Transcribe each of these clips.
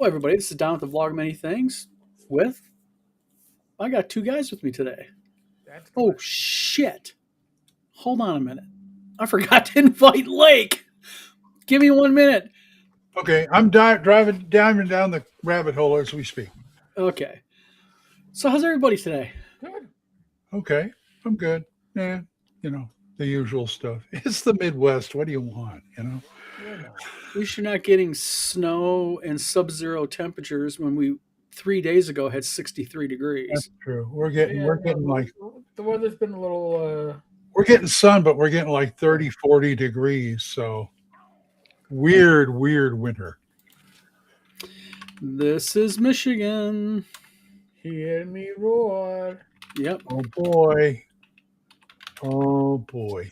everybody. This is Don with the Vlog of Many Things. I got two guys with me today. That's Oh, good. shit. Hold on a minute. I forgot to invite Lake. Give me 1 minute. Okay, I'm driving down the rabbit hole as we speak. Okay. So, how's everybody today? Good. Okay, I'm good. Yeah, the usual stuff. It's the Midwest. What do you want? You know. At least you're not getting snow and sub-zero temperatures when we 3 days ago had 63 That's degrees. true. We're getting like the weather's been a little. we're getting sun, but we're getting like 30, 40 degrees. So weird winter. This is Michigan. Hear me roar. Yep. Oh boy.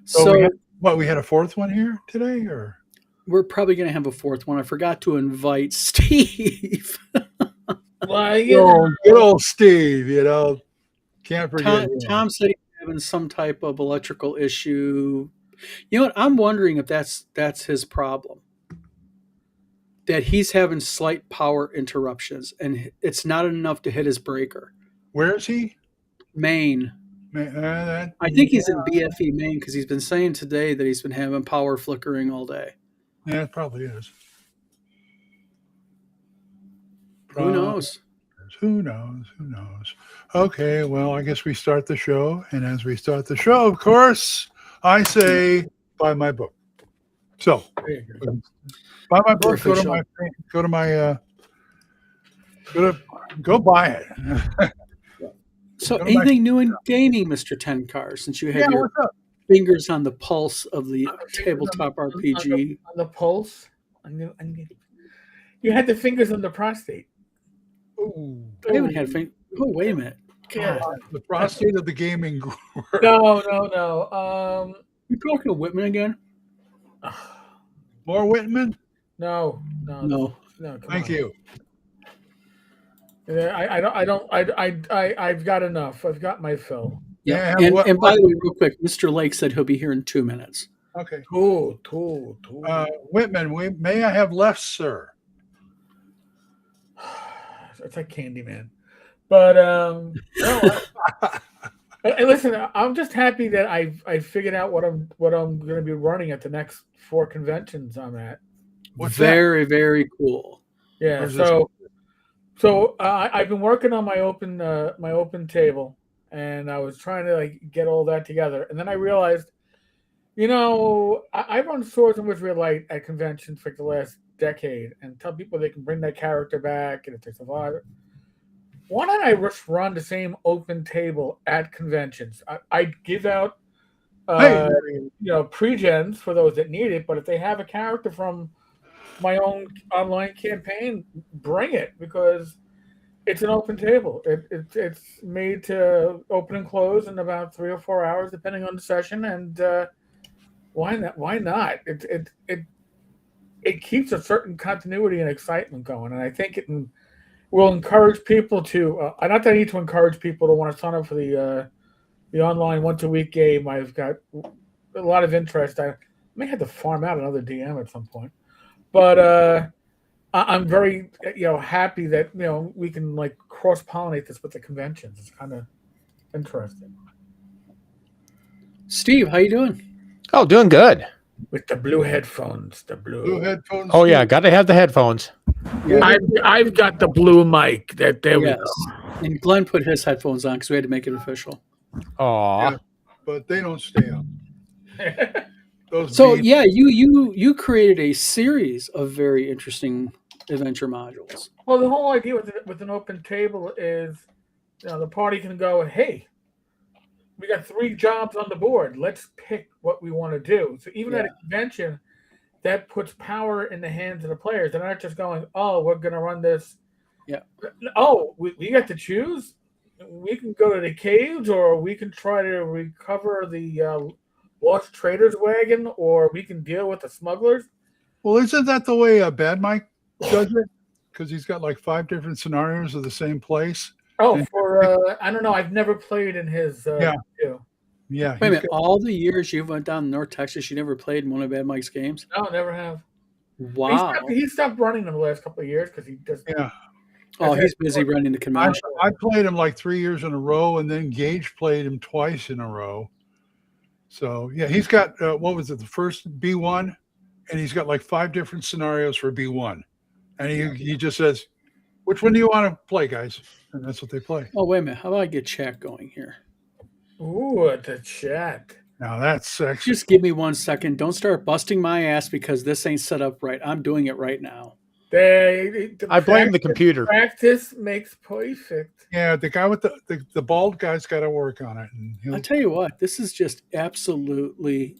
So we had a fourth one here today, or we're probably going to have a fourth one. I forgot to invite Steve. Well, good old Steve. Can't forget him. Tom said he's having some type of electrical issue. You know what? I'm wondering if that's his problem. That he's having slight power interruptions, and it's not enough to hit his breaker. Where is he? Maine. I think he's in BFE, Maine, because he's been saying today that he's been having power flickering all day. Yeah, it probably is. Who knows? Who knows? Okay, well, I guess we start the show. And as we start the show, of course, I say, buy my book. So, buy my book, go buy it. So, anything new in gaming, Mr. Tenkar, since you had your fingers on the pulse of the tabletop RPG? On the pulse? You had the fingers on the prostate. Ooh. I haven't had fingers. Oh, wait a minute. God. The prostate of the gaming world. No. You talking to Whitman again? More Whitman? No. Thank you. I've got enough. I've got my fill. Yeah. And by the way, real quick, Mr. Lake said he'll be here in 2 minutes. Okay. Cool. Whitman, may I have left, sir? It's like Candyman. But no. Listen, I'm just happy that I figured out what I'm going to be running at the next 4 conventions I'm at. Very cool. Yeah. So I've been working on my open table, and I was trying to get all that together, and then I realized, I run Swords and Wizardry Light at conventions for the last decade, and tell people they can bring that character back, and if they survive it. Why don't I just run the same open table at conventions? I give out, pre-gens for those that need it, but if they have a character from my own online campaign, bring it, because it's an open table. It's made to open and close in about 3 or 4 hours, depending on the session, and why not? It keeps a certain continuity and excitement going, and I think it will encourage people to. Not that I need to encourage people to want to sign up for the online once-a-week game. I've got a lot of interest. I may have to farm out another DM at some point, but I'm very happy that we can cross-pollinate this with the conventions. It's kind of interesting. Steve, how you doing? Oh, doing good. With the blue headphones, Blue headphones. Oh yeah, got to have the headphones. Yeah. I've got the blue mic. There we go. And Glenn put his headphones on because we had to make it official. Aw. Yeah, but they don't stay on. You created a series of very interesting adventure modules. Well, the whole idea with an open table is, the party can go, hey, we got 3 jobs on the board. Let's pick what we want to do. So even at a convention, that puts power in the hands of the players. They're not just going, oh, we're going to run this. Yeah. Oh, we got to choose. We can go to the caves, or we can try to recover the lost trader's wagon, or we can deal with the smugglers. Well, isn't that the way Bad Mike does it? Because he's got 5 different scenarios of the same place. Oh, I don't know. I've never played in his. Yeah. Wait a minute. All the years you went down to North Texas, you never played in one of Bad Mike's games? No, never have. Wow. He stopped running them the last couple of years because he just Yeah. Oh, he's busy running the I, convention. I played him like 3 years in a row, and then Gage played him twice in a row. So yeah, he's got what was it? The first B1, and he's got like 5 different scenarios for B1, and he just says, "Which one do you want to play, guys?" And that's what they play. Oh, wait a minute. How about I get chat going here? ooh, the chat. Now that's sexy. Just give me 1 second. Don't start busting my ass because this ain't set up right. I'm doing it right now. I blame the computer. Practice makes perfect. Yeah, the guy with the bald guy's got to work on it, and I'll he'll, tell you what, this is just absolutely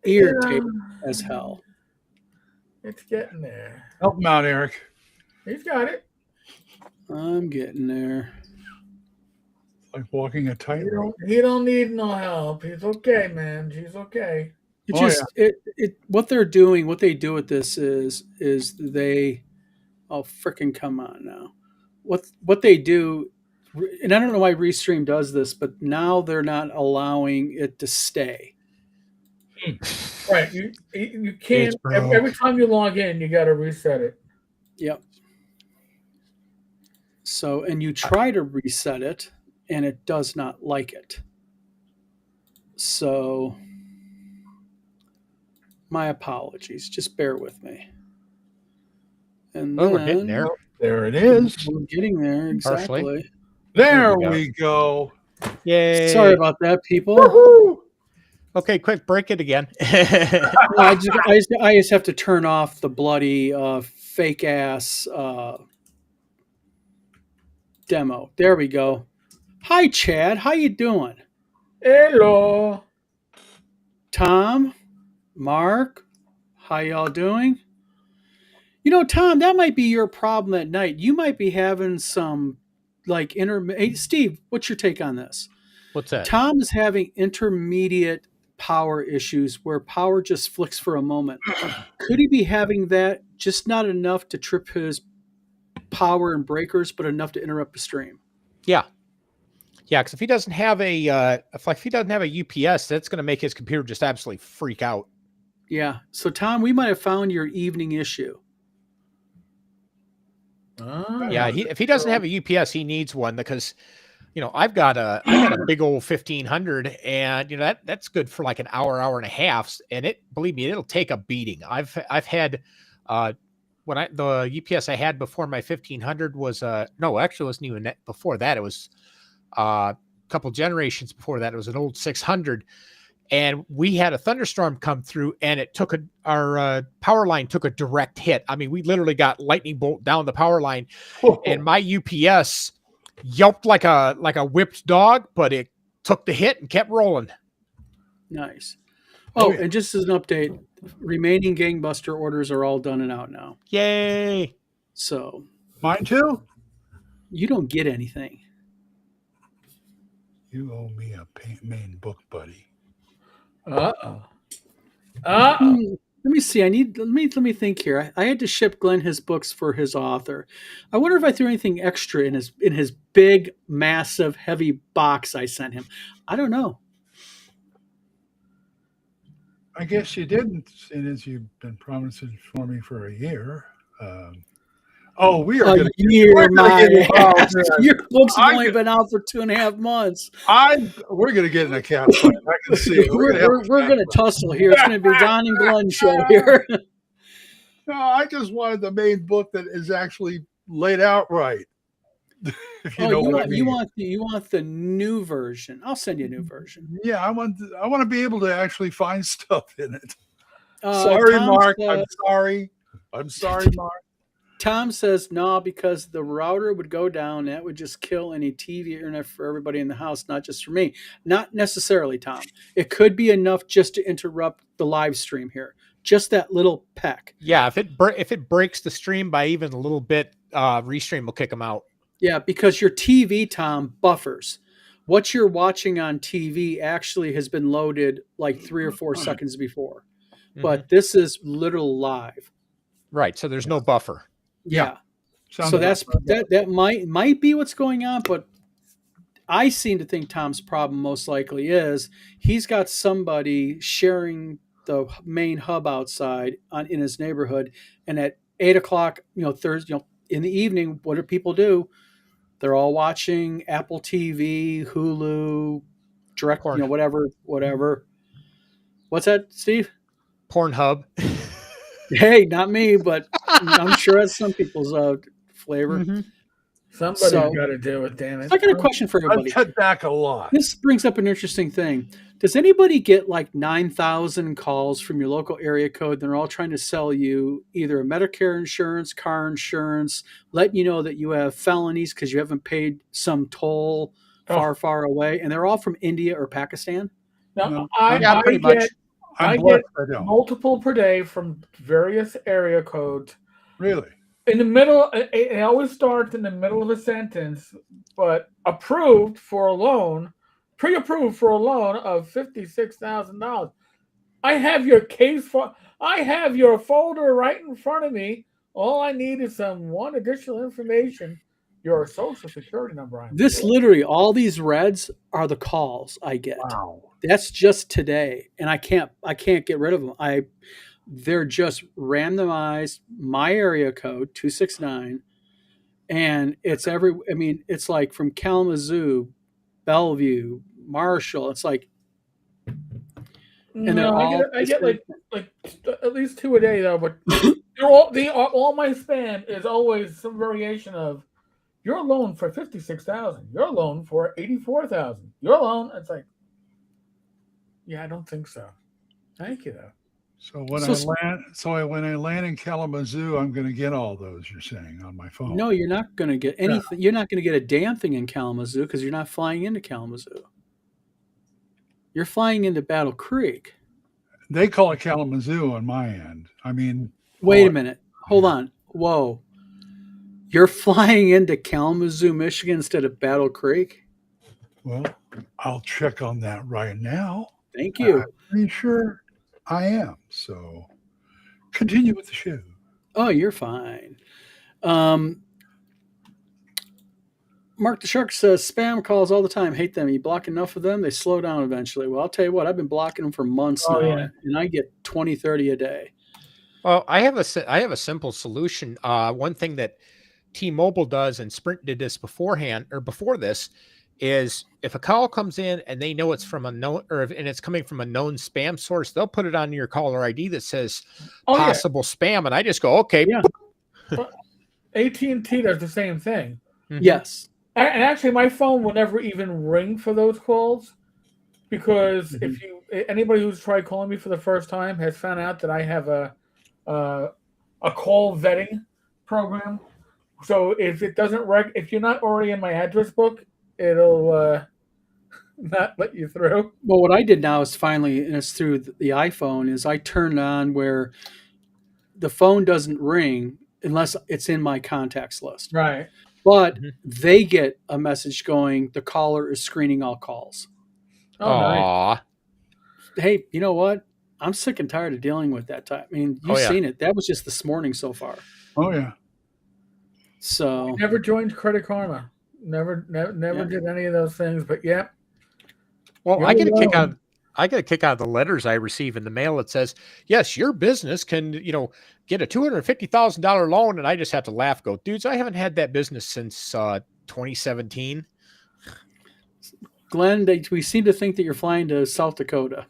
irritating as hell. It's getting there. help him out, Eric. He's got it. I'm getting there. Like walking a tightrope. He don't need no help. He's okay, man. He's okay. It Oh, just what they're doing, what they do with this is they freaking come on now. What they do, and I don't know why Restream does this, but now they're not allowing it to stay. Right. You can't It's broke. every time you log in, you gotta reset it. Yep. So, and you try to reset it, and it does not like it. So, my apologies. Just bear with me. And Oh, we're getting there. There it is. We're getting there, exactly. Partially. There There we we go. Yay. Sorry about that, people. Woohoo! Okay, quick, break it again. I just have to turn off the bloody fake ass demo. There we go. Hi, Chad. How you doing? Hello. Tom, Mark, how y'all doing? You know, Tom, that might be your problem at night. You might be having some like Hey, Steve, what's your take on this? What's that? Tom is having intermediate power issues where power just flicks for a moment. Could he be having that just not enough to trip his power and breakers, but enough to interrupt the stream? Yeah. Yeah, because if he doesn't have a if he doesn't have a UPS, that's going to make his computer just absolutely freak out. Yeah. So, Tom, we might have found your evening issue. Yeah, if he doesn't have a UPS, he needs one because, you know, I got a big old 1500, and you know that's good for like an hour and a half, and believe me, it'll take a beating. I've had the UPS I had before my 1500 was no, actually it wasn't even before that. It was a couple generations before that. It was an old 600. And we had a thunderstorm come through, and it took our power line took a direct hit. I mean, we literally got lightning bolt down the power line, and my UPS yelped like a whipped dog, but it took the hit and kept rolling. Nice. Oh, and just as an update, remaining Gangbuster orders are all done and out now. Yay! So Mine too. you don't get anything. You owe me a main book, buddy. Uh-oh. Let me see. Let me think here. I had to ship Glenn his books for his author. I wonder if I threw anything extra in his big, massive, heavy box I sent him. I don't know. I guess you didn't, and as you've been promising for me for a year. We are going to year, my ass. man. Your books have only been out for 2.5 months. We're going to get in a cat fight. I can see it. We're going to tussle here. It's going to be Don and Glenn show here. No, I just wanted the main book that is actually laid out right. If you know what I mean. You want the new version. I'll send you a new version. Yeah, I want to be able to actually find stuff in it. Sorry, Mark. I'm sorry, Mark. Tom says no, because the router would go down. That would just kill any TV internet for everybody in the house, not just for me. Not necessarily, Tom. It could be enough just to interrupt the live stream here. Just that little peck. Yeah, if it breaks the stream by even a little bit, Restream will kick him out. Yeah, because your TV, Tom, buffers. What you're watching on TV actually has been loaded like 3 or 4 seconds before. But this is literal live. Right, so there's no buffer. Yeah. So that might be what's going on, but I seem to think Tom's problem most likely is he's got somebody sharing the main hub outside in his neighborhood, and at 8 o'clock, Thursday, in the evening, what do people do? They're all watching Apple TV, Hulu, direct, Porn. whatever. What's that, Steve? Pornhub. Hey, not me, but I'm sure that's some people's flavor. Mm-hmm. Somebody's So- got to do it, damn it. I got a question for I've everybody. cut back a lot. This brings up an interesting thing. Does anybody get like 9,000 calls from your local area code? They're all trying to sell you either a Medicare insurance, car insurance, letting you know that you have felonies because you haven't paid some toll far away, and they're all from India or Pakistan? Now, No, yeah, pretty much. I I'm get blessed I don't. multiple per day from various area codes. Really? In the middle, it always starts in the middle of a sentence, but approved for a loan, pre-approved for a loan of $56,000. I have your I have your folder right in front of me. All I need is one additional information, your social security number. This literally, all these reds are the calls I get. Wow. That's just today, and I can't get rid of them. They're just randomized, my area code 269, and it's it's like from Kalamazoo, Bellevue, Marshall. It's like, and they're I get like at least 2 a day though, but all my spam is always some variation of your loan for 56,000, your loan for 84,000, your loan. It's like, yeah, I don't think so. Thank you though. So when I land in Kalamazoo, I'm going to get all those you're saying on my phone. no, you're not going to get anything. You're not going to get a damn thing in Kalamazoo because you're not flying into Kalamazoo. You're flying into Battle Creek. They call it Kalamazoo on my end. I mean, Wait a minute. Hold on. Whoa. You're flying into Kalamazoo, Michigan instead of Battle Creek? well, I'll check on that right now. Thank you. Pretty sure I am. So continue with the show. Oh, you're fine. Mark the Shark says spam calls all the time. Hate them. You block enough of them, they slow down eventually. Well, I'll tell you what, I've been blocking them for months now, and I get 20, 30 a day. Well, I have a simple solution. One thing that T-Mobile does, and Sprint did this before this, is if a call comes in and they know it's from a known, and it's coming from a known spam source, they'll put it on your caller ID that says possible spam, and I just go, okay. Yeah. AT&T does the same thing. Mhm. Yes. And actually, my phone will never even ring for those calls because if anybody who's tried calling me for the first time has found out that I have a call vetting program. So if it doesn't if you're not already in my address book, it'll not let you through. Well, what I did now is finally, and it's through the iPhone, is I turned on where the phone doesn't ring unless it's in my contacts list. Right. But they get a message going, the caller is screening all calls. Oh, nice. Aw. Hey, you know what? I'm sick and tired of dealing with that type. I mean, you've seen it. That was just this morning so far. Oh yeah. So Never joined Credit Karma. Never did any of those things. But yeah. Well, You're I get alone. a kick out of the letters I receive in the mail that says, yes, your business can, get a $250,000 loan. And I just have to laugh, go, dudes, I haven't had that business since 2017. Glenn, we seem to think that you're flying to South Dakota.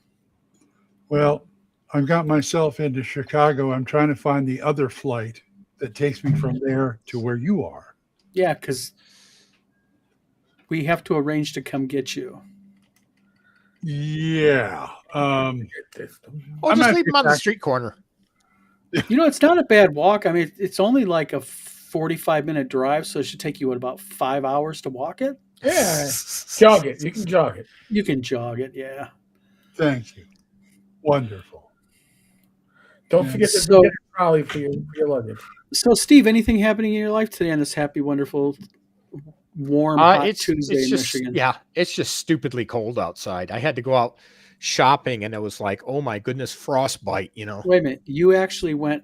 Well, I've got myself into Chicago. I'm trying to find the other flight that takes me from there to where you are. Yeah, because we have to arrange to come get you. Yeah. Oh, I'm just not leave them on the back- street corner. It's not a bad walk. I mean, it's only like a 45-minute drive, so it should take you, about 5 hours to walk it? Yeah. Jog it. You can jog it. You can jog it, yeah. Thank you. Wonderful. Don't forget to So- get a trolley for your luggage. So, Steve, anything happening in your life today on this happy, wonderful, warm, hot It's Tuesday in just, Michigan? yeah, it's just stupidly cold outside. I had to go out shopping and it was like, oh my goodness, frostbite, Wait a minute. You actually went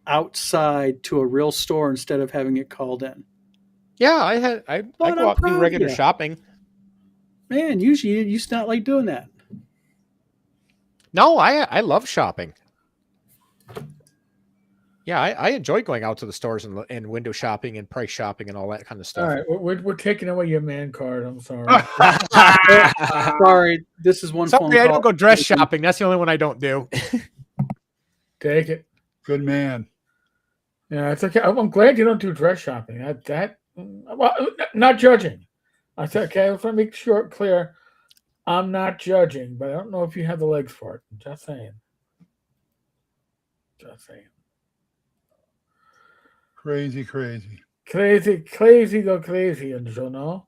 outside to a real store instead of having it called in. Yeah, I But go I'm out and proud do of regular ya. shopping. Man, usually you used to not like doing that. No, I love shopping. Yeah, I enjoy going out to the stores and window shopping and price shopping and all that kind of All stuff. right, we're taking away your man card. I'm sorry. Sorry, this is one phone Sorry, I call. don't go dress shopping. That's the only one I don't do. Take it. Good man. Yeah, it's okay. I'm glad you don't do dress shopping. Well, not judging. I said, okay, let's make sure clear. I'm not judging, but I don't know if you have the legs for it. Just saying. Just saying. Crazy. Crazy, go crazy, and you know.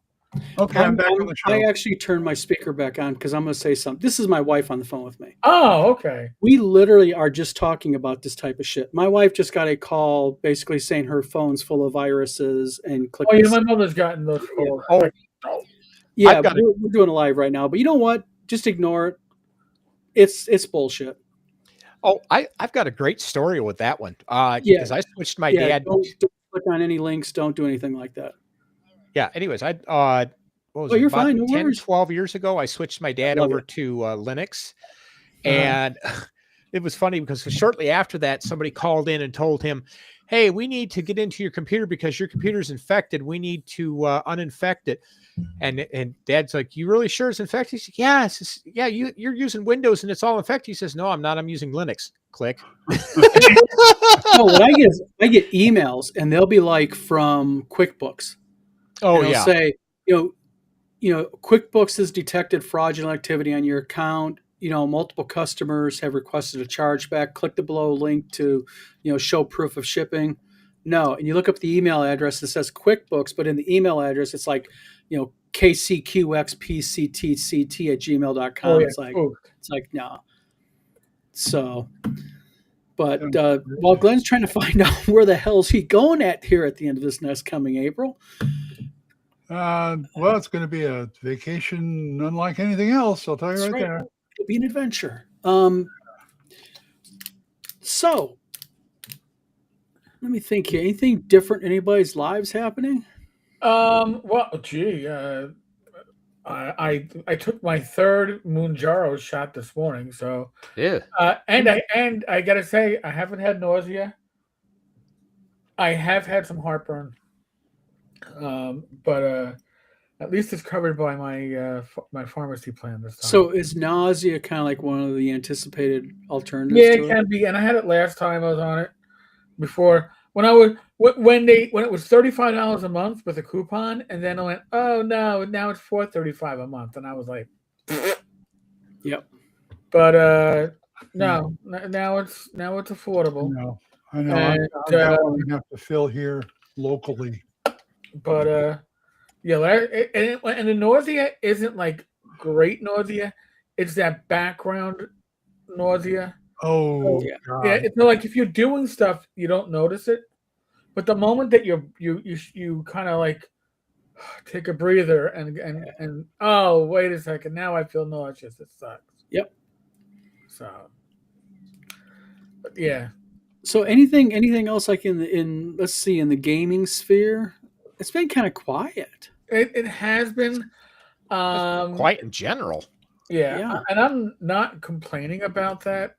Okay, I'm back on the show. I actually turned my speaker back on because I'm going to say something. This is my wife on the phone with me. Oh, okay. We literally are just talking about this type of shit. My wife just got a call basically saying her phone's full of viruses and click. Oh, yeah, my mother's gotten those calls. Oh. Yeah, I've got we're doing a live right now, but you know what? Just ignore it. It's bullshit. Oh, I've got a great story with that one. Yeah. Because I switched my dad. Don't click on any links. Don't do anything like that. Yeah. Anyways, what was Oh, it, you're about fine. No 10, worries. 12 years ago, I switched my dad Love over it. to Linux. Uh-huh. And it was funny because shortly after that, somebody called in and told him, hey, we need to get into your computer because your computer's infected. We need to uninfect it. And Dad's like, you really sure it's infected? He's like, yeah. Yeah, you're using Windows and it's all infected. He says, no, I'm not. I'm using Linux. Click. No, what I get emails and they'll be like from QuickBooks. Oh, And they'll yeah. say, QuickBooks has detected fraudulent activity on your account. Multiple customers have requested a chargeback. Click the below link to, show proof of shipping. No, and you look up the email address that says QuickBooks, but in the email address it's like, kcqxpctct@gmail.com. Oh, yeah. It's like Ooh. no. So, but while Glenn's trying to find out where the hell's he going at here at the end of this next coming April, Well, it's going to be a vacation unlike anything else. I'll tell you That's right right. there. it'll be an adventure. So let me think here. Anything different in anybody's lives happening? Well, gee, I took my third Mounjaro shot this morning, so Yeah. and I gotta say I haven't had nausea. I have had some heartburn, but at least it's covered by my my pharmacy plan this time. So is nausea kind of like one of the anticipated alternatives yeah, to it it? can be, and I had it last time I was on it before when when it was $35 a month with a coupon, and then I went, oh no, now it's $4.35 a month, and I was like, Yep. but no, now it's affordable. No, I know. And, I've got one we have to fill here locally. But yeah, and the nausea isn't like great nausea; it's that background nausea. Oh, Yeah. God. Yeah, it's like if you're doing stuff, you don't notice it, but the moment that you kind of like take a breather and oh, wait a second, now I feel nauseous. It sucks. Yep. So, but yeah. So anything else like in let's see, in the gaming sphere? It's been kind of quiet. It has been Quite in general. Yeah. and I'm not complaining about that.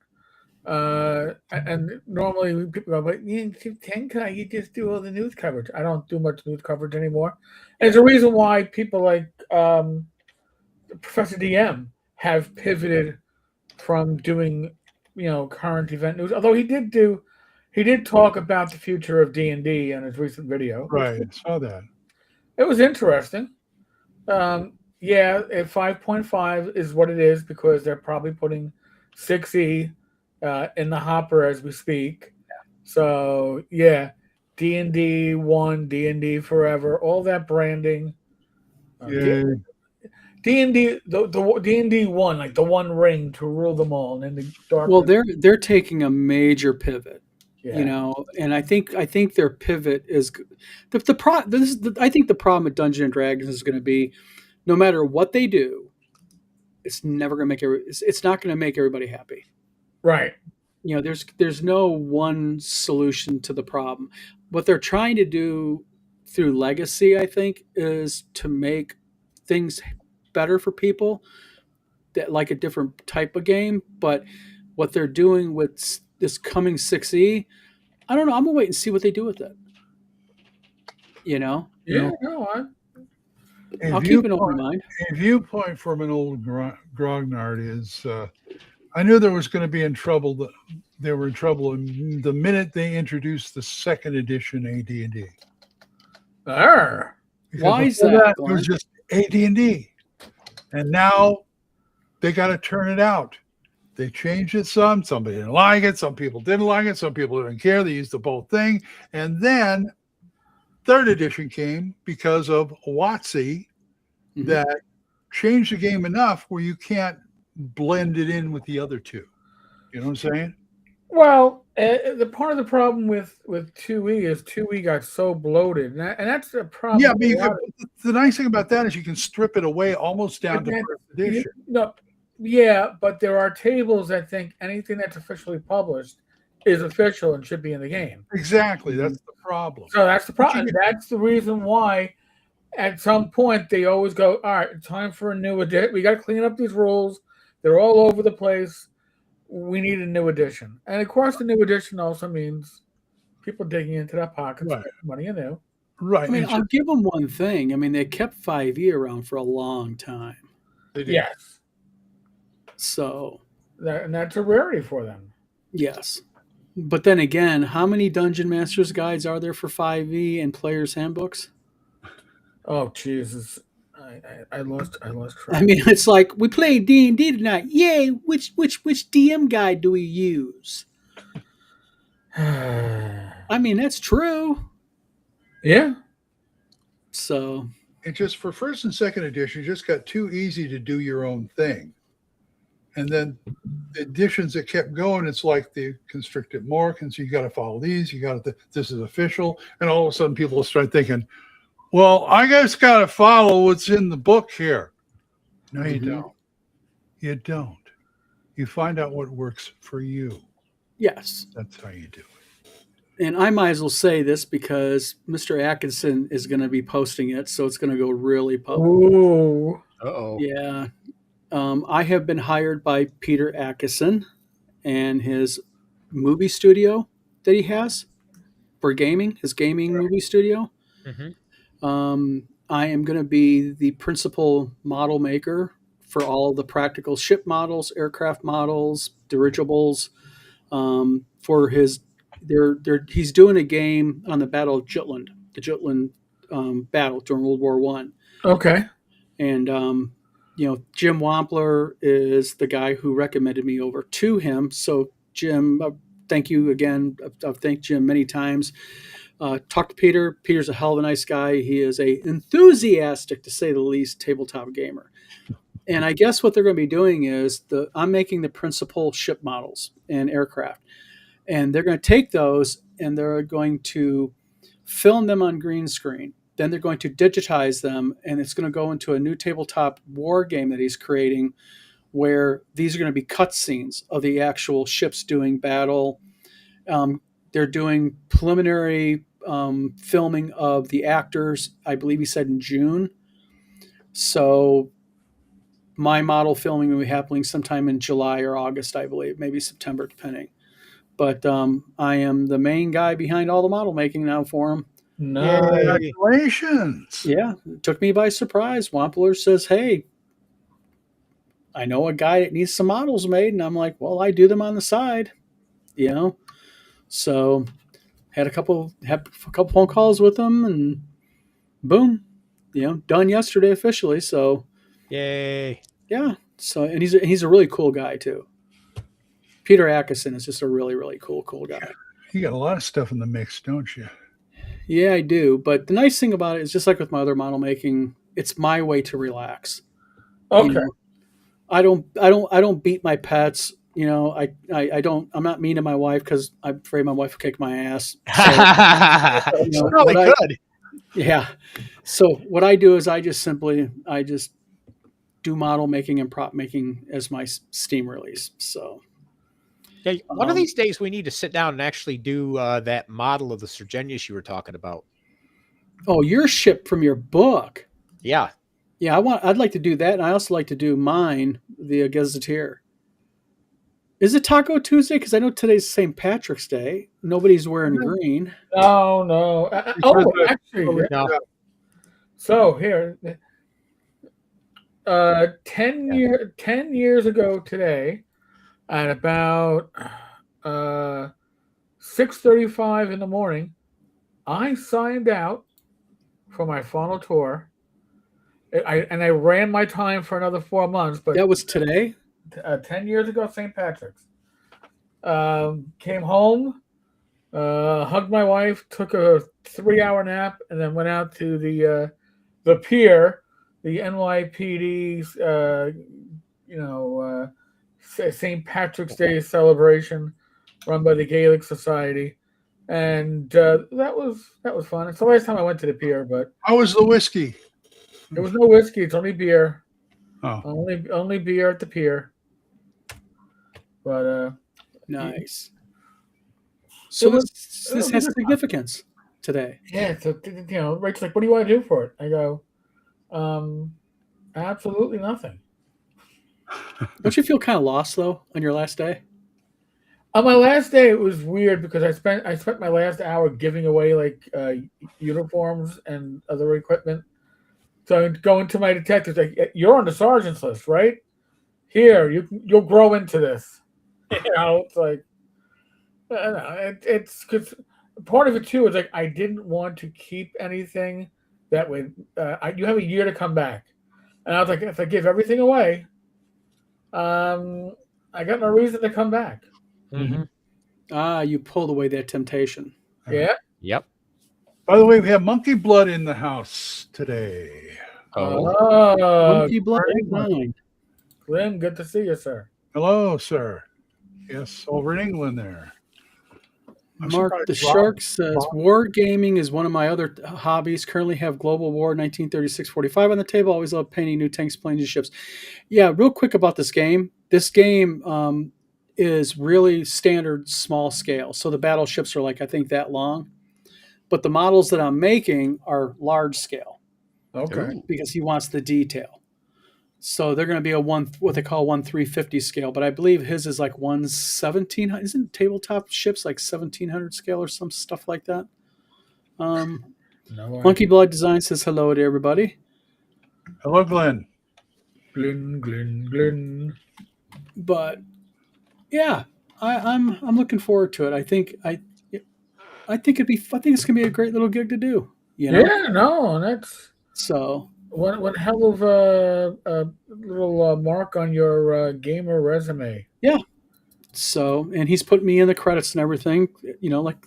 And normally people go, but Tenkai, you just do all the news coverage. I don't do much news coverage anymore. And there's a reason why people like Professor DM have pivoted from doing current event news. Although he did talk about the future of D&D in his recent video. Right. I saw that. It was interesting. Yeah, 5.5 is what it is because they're probably putting 6E in the hopper as we speak. So yeah, D&D 1, D&D Forever, all that branding. Yeah. D&D, the D&D 1, like the One Ring to rule them all, and then the dark. Well, they're taking a major pivot. yeah. And I think their pivot is I think the problem with Dungeons and Dragons is going to be, no matter what they do, it's never going to make it's not going to make everybody happy. Right. There's no one solution to the problem. What they're trying to do through Legacy, I think, is to make things better for people. that like a different type of game, but what they're doing with this coming 6E, I don't know. I'm gonna wait and see what they do with it. You know, Yeah, no, I'll keep an open mind. A viewpoint from an old grognard is, I knew there was going to be in trouble. They were in trouble the minute they introduced the second edition AD&D. Arr. Why is before that, It was just AD&D, and now they got to turn it out. They changed it some. Somebody didn't like it. Some people didn't like it. Some people didn't care. They used the whole thing, and then third edition came because of WotC Mhm. that changed the game enough where you can't blend it in with the other two. You know what I'm saying? Well, the part of the problem with 2E is 2E got so bloated, and that's the problem. Yeah, but the nice thing about that is you can strip it away almost down to But first edition. No, yeah, but there are tables that think anything that's officially published is official and should be in the game. Exactly, that's the problem. So that's the problem. That's the reason why at some point they always go, all right, it's time for a new edition. We got to clean up these rules. They're all over the place. We need a new edition. And of course, the new edition also means people digging into their pockets, Right. money anew. Right. I mean, it's I'll give them one thing. I mean, they kept 5e around for a long time, they did. Yes. so And that's a rarity for them. yes. But then again, how many Dungeon Masters guides are there for 5e and players' handbooks? Oh, Jesus. I lost track. I mean, it's like we played D&D tonight. Yay! Which DM guide do we use? I mean, that's true. Yeah. So It just for first and second edition, it just got too easy to do your own thing. And then the editions that kept going, it's like they constricted more, and so you got to follow these. You got to. This is official, and all of a sudden, people will start thinking, "Well, I just got to follow what's in the book here." No, you Mhm. don't. You don't. You find out what works for you. yes. That's how you do it. And I might as well say this because Mr. Atkinson is going to be posting it, so it's going to go really public. Ooh. Uh-oh. Yeah. I have been hired by Peter Atkinson and his movie studio that he has for gaming, his gaming movie studio. Mhm. I am going to be the principal model maker for all the practical ship models, aircraft models, dirigibles. For his, he's doing a game on the Battle of Jutland, the Jutland battle during World War One, Okay. and Jim Wampler is the guy who recommended me over to him. So Jim, thank you again. I've thanked Jim many times. Talked to Peter. Peter's a hell of a nice guy. He is a enthusiastic, to say the least, tabletop gamer. And I guess what they're going to be doing is I'm making the principal ship models and aircraft. And they're going to take those and they're going to film them on green screen. Then they're going to digitize them, and it's going to go into a new tabletop war game that he's creating where these are going to be cutscenes of the actual ships doing battle. They're doing preliminary filming of the actors, I believe he said in June. So my model filming will be happening sometime in July or August, I believe, maybe September, depending. But I am the main guy behind all the model making now for him. No. Congratulations. Yeah, it took me by surprise. Wampler says, hey, I know a guy that needs some models made. And I'm like, well, I do them on the side, So had a couple phone calls with him and boom, done yesterday officially. So Yay. yeah. So, and he's a really cool guy too. Peter Atkinson is just a really, really cool guy. You got a lot of stuff in the mix, don't you? Yeah, I do. But the nice thing about it is just like with my other model making, it's my way to relax. Okay. I don't beat my pets. I don't. I'm not mean to my wife because I'm afraid my wife will kick my ass. So, Probably good. Yeah. So what I do is I just do model making and prop making as my Steam release. So Yeah, one of these days we need to sit down and actually do that model of the Sergenius you were talking about. Oh, your ship from your book. Yeah. Yeah, I'd like to do that, and I also like to do mine, the Gazetteer. Is it Taco Tuesday? Because I know today's St. Patrick's Day. Nobody's wearing green. No, no. Because Actually, No. so here, 10 years ago today, at about 6:35 in the morning, I signed out for my final tour. I ran my time for another 4 months, but That was today. 10 years ago, St. Patrick's. Came home, hugged my wife, took a 3-hour nap, and then went out to the pier, the NYPD's St. Patrick's Day celebration run by the Gaelic Society, and that was fun. It's the last time I went to the pier, but how was the whiskey? there was no whiskey. It's only beer. Oh, Only beer at the pier. But Nice. So It was- this it was has good. significance today. yeah, so Rachel's like, "What do you want to do for it?" I go, absolutely nothing. Don't you feel kind of lost though on your last day? On my last day, it was weird because I spent my last hour giving away like uniforms and other equipment. So I go into my detectives like, "You're on the sergeant's list, right? Here, you'll grow into this." It's like, I don't know, it's because part of it too is like I didn't want to keep anything that would. You have a year to come back, and I was like, if I give everything away, I got no reason to come back. Mhm. You pulled away that temptation. Yeah. Yep. by the way, we have monkey blood in the house today. Oh. Monkey blood great. ain't mine. Glenn, good to see you, sir. Hello, sir. Yes, over in England there. I'm Mark surprised the Rob- Shark says war gaming is one of my other hobbies. Currently have Global War 1936-45 on the table. Always love painting new tanks, planes, and ships. Yeah, real quick about this game. This game is really standard small scale. So the battleships are like I think that long, but the models that I'm making are large scale Okay. Ooh. because he wants the detail. So they're going to be what they call 1/350 scale, but I believe his is like 1/1700. Isn't tabletop ships like 1700 scale or some stuff like that? No Monkey Blood Design says hello to everybody. Hello, Glenn. Glenn. But yeah, I'm looking forward to it. I think it's gonna be a great little gig to do. You know, Yeah, no, that's so one hell of a little mark on your gamer resume. and he's put me in the credits and everything. You know, like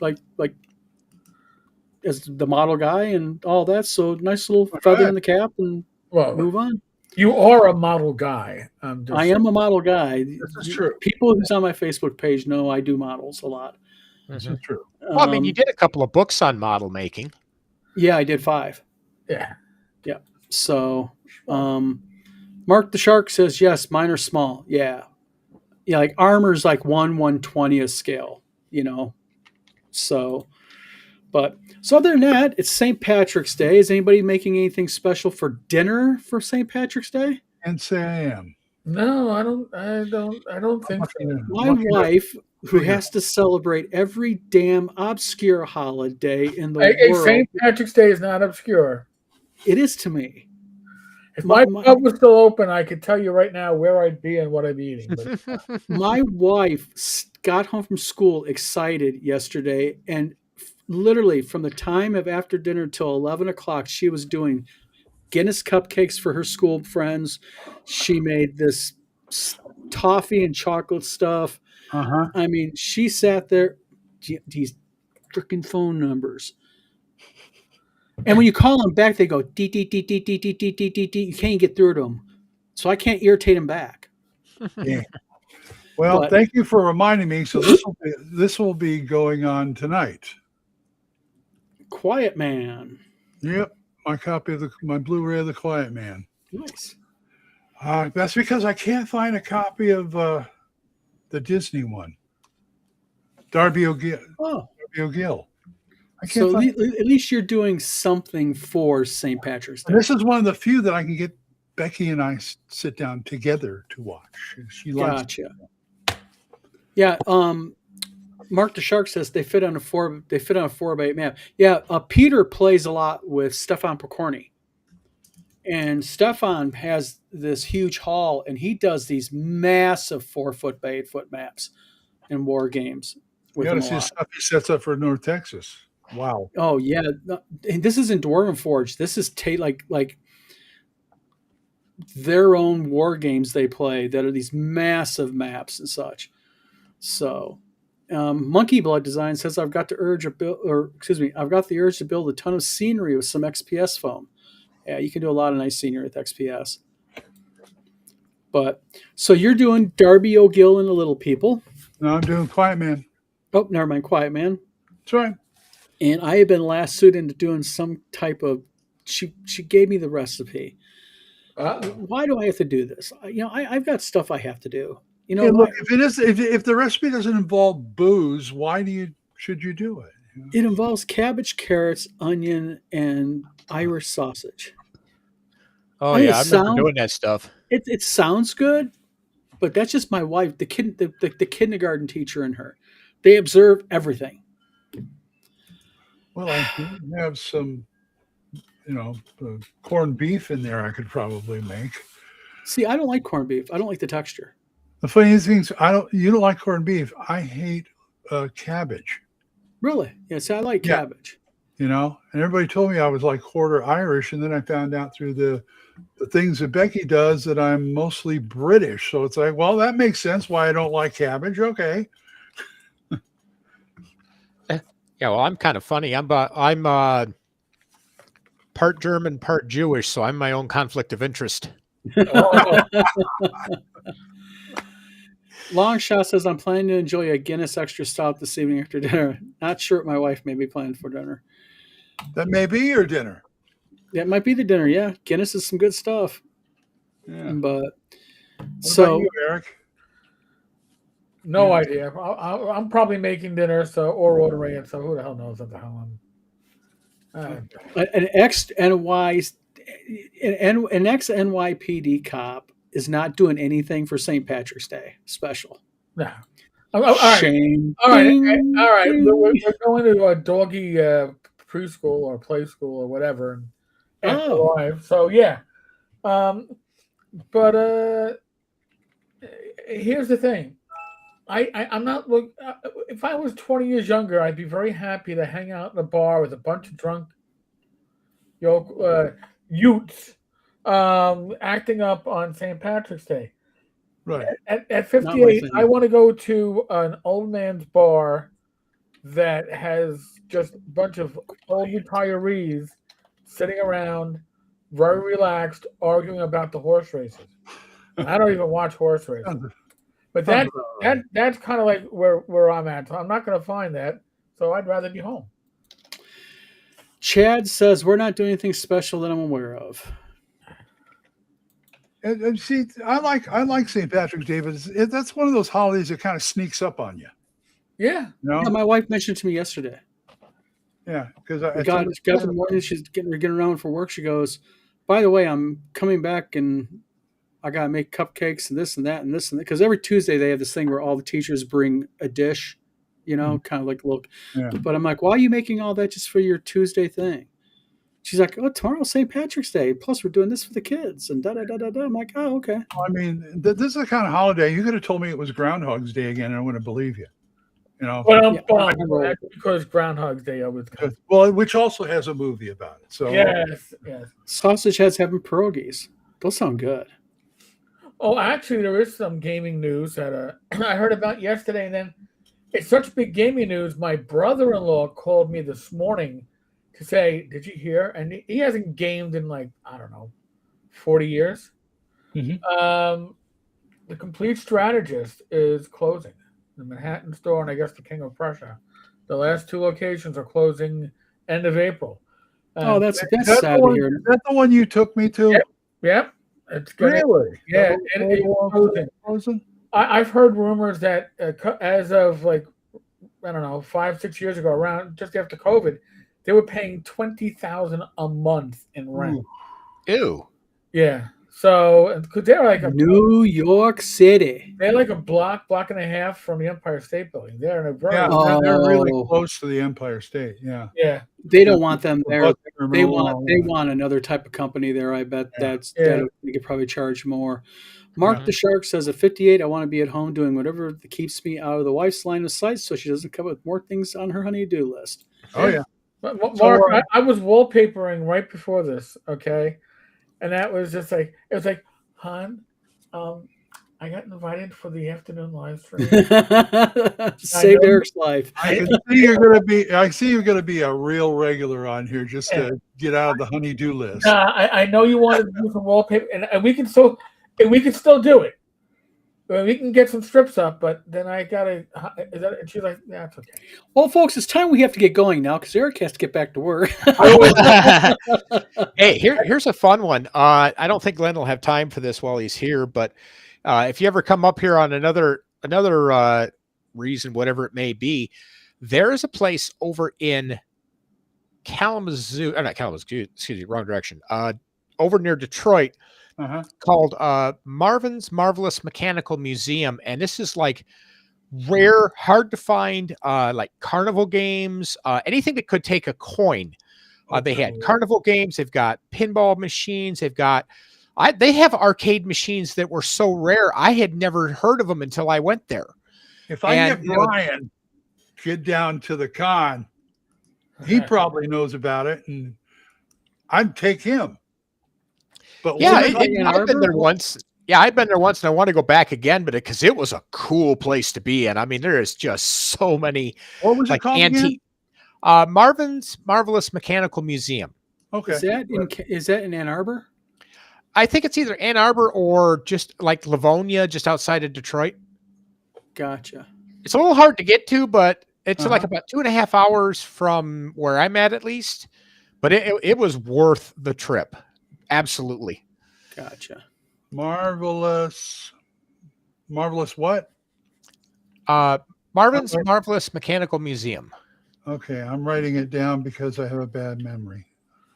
as the model guy and all that. So nice little feather in the cap and Well, move on. you are a model guy. I am a model guy. This is true. People who's on my Facebook page know I do models a lot. This Mhm. is true. Well, I mean, you did a couple of books on model making. Yeah, I did 5. Yeah. So, Mark the Shark says yes. Mine are small. Yeah, like armor's like 1/120th scale. You know, so. But so other than that, it's St. Patrick's Day. Is anybody making anything special for dinner for St. Patrick's Day? And say I am. No, I don't think so. My wife, who has to celebrate every damn obscure holiday in the Hey, world, St. Patrick's Day is not obscure. it is to me. If My- my pub was still open, I could tell you right now where I'd be and what I'd be eating. But My wife got home from school excited yesterday, and literally from the time of after dinner till 11 o'clock, she was doing Guinness cupcakes for her school friends. She made this toffee and chocolate stuff. Uh-huh. I mean, she sat there, these freaking phone numbers. And when you call them back, they go, dee, dee, dee, dee, dee, dee, dee, dee, dee, dee. You can't get through to them. So I can't irritate them back. Yeah. Well, But- thank you for reminding me. So this will be going on tonight. Quiet Man. Yep, my copy of my Blu-ray of The Quiet Man. Nice. That's because I can't find a copy of the Disney one. Darby O'Gill. Oh, I can't so find. at least you're doing something for St. Patrick's Day. This is one of the few that I can get Becky and I sit down together to watch. She likes. Gotcha. Yeah. Mark the Shark says they fit on a 4x8 map. Yeah. Peter plays a lot with Stefan Pokorny. And Stefan has this huge haul, and he does these massive 4-foot by 8-foot maps in war games. You got to see the stuff he sets up for North Texas. Wow. Oh yeah, and this isn't Dwarven Forge. This is like their own war games they play that are these massive maps and such. So, Monkey Blood Design says I've got the urge to build a ton of scenery with some XPS foam. Yeah, you can do a lot of nice scenery with XPS. But so you're doing Darby O'Gill and the Little People. No, I'm doing Quiet Man. Oh, never mind, Quiet Man. That's right. And I have been last suited into doing some type of. She gave me the recipe. Why do I have to do this? I've got stuff I have to do. Hey, look, if the recipe doesn't involve booze, why should you do it? It involves cabbage, carrots, onion, and Irish sausage. Oh yeah, I'm never doing that stuff. It sounds good, but that's just my wife, the kindergarten teacher in her. They observe everything. Well, I do have some, corned beef in there I could probably make. See, I don't like corned beef. I don't like the texture. The funny thing is, you don't like corned beef. I hate cabbage. Really? Yeah, see, I like cabbage. And everybody told me I was like quarter Irish, and then I found out through the things that Becky does that I'm mostly British. So it's like, well, that makes sense why I don't like cabbage. Okay. Yeah, well, I'm kind of funny. I'm part German, part Jewish, so I'm my own conflict of interest. Long Shot says I'm planning to enjoy a Guinness extra stout this evening after dinner. Not sure what my wife may be planning for dinner. That may be your dinner. That might be the dinner. Yeah, Guinness is some good stuff. Yeah. But what about you, Eric? No idea. I'm probably making dinner, or ordering it. So who the hell knows what the hell I'm. An ex-NYPD cop is not doing anything for St. Patrick's Day special. No. All right. Shame. All right. We're going to a doggy preschool or play school or whatever. Live. So yeah. But here's the thing. I'm not look. If I was 20 years younger, I'd be very happy to hang out in a bar with a bunch of drunk, youths, acting up on St. Patrick's Day. Right. At 58, I want to go to an old man's bar that has just a bunch of old retirees sitting around, very relaxed, arguing about the horse races. I don't even watch horse races. But that's kind of like where I'm at. So I'm not going to find that. So I'd rather be home. Chad says we're not doing anything special that I'm aware of. And see, I like St. Patrick's Day, but that's one of those holidays that kind of sneaks up on you. Yeah. Yeah, my wife mentioned to me yesterday. Yeah, because I got in the morning. She's getting around for work. She goes, "By the way, I'm coming back and I gotta make cupcakes and this and that and this and that." Because every Tuesday they have this thing where all the teachers bring a dish, kind of like look. Yeah. But I'm like, "Why are you making all that just for your Tuesday thing?" She's like, "Oh, tomorrow's St. Patrick's Day. Plus, we're doing this for the kids." And da da da da da. I'm like, "Oh, okay." I mean, this is the kind of holiday. You could have told me it was Groundhog's Day again, and I wouldn't believe you. Well, that's because Groundhog's Day always comes. Well, which also has a movie about it. So yes. Sausage Heads having pierogies. Those sound good. Oh, actually, there is some gaming news that I heard about yesterday, and then it's such big gaming news. My brother-in-law called me this morning to say, "Did you hear?" And he hasn't gamed in 40 years. Mm-hmm. The Complete Strategist is closing. The Manhattan store and I guess the King of Prussia. The last two locations are closing end of April. That's sad to hear. Is that the one you took me to? Yep. It's really? Yeah. It's closing. I've heard rumors that as of 5-6 years ago, around just after COVID, they were paying $20,000 a month in rent. Ew. Yeah. So, because they're like New York City. they're like a block and a half from the Empire State Building. They're in a very Yeah, Oh. they're really close to the Empire State. Yeah. yeah. They don't want them there. Bus They terminal, want another type of company there. I bet Yeah. they could probably charge more. Mark Yeah. the Shark says at 58, I want to be at home doing whatever that keeps me out of the wife's line of sight, so she doesn't come up with more things on her honey-do list. Oh yeah. Mark, So, I was wallpapering right before this, okay, and that was just like it was like, hon, I got invited for the afternoon live stream. Saved Eric's life. I can see you're gonna be. I see you're gonna be a real regular on here just to get out of the honey-do list. I know you wanted to do some wallpaper, and we can still do it. We can get some strips up, but then I gotta. And she's like, "Yeah, it's okay." Well, folks, it's time we have to get going now because Eric has to get back to work. Hey, here's a fun one. I don't think Glenn will have time for this while he's here, but if you ever come up here on another reason, whatever it may be, there is a place over in Kalamazoo, not Kalamazoo, excuse me, wrong direction. Over near Detroit, called Marvin's Marvelous Mechanical Museum, and this is like rare, hard to find, like carnival games, anything that could take a coin. They had carnival games. They've got pinball machines. They have arcade machines that were so rare. I had never heard of them until I went there. If I get Brian get down to the con, he probably knows about it, and I'd take him. But yeah, I've been there once. Yeah, I've been there once, and I want to go back again, but because it was a cool place to be in. I mean, there is just so many. What was it called again? Marvin's Marvelous Mechanical Museum. Okay, Is that in Ann Arbor? I think it's either Ann Arbor or just like Livonia, just outside of Detroit. Gotcha. It's a little hard to get to, but it's like about 2.5 hours from where I'm at least. But it was worth the trip. Absolutely. Gotcha. Marvelous what? Marvin's Marvelous Mechanical Museum. Okay, I'm writing it down because I have a bad memory.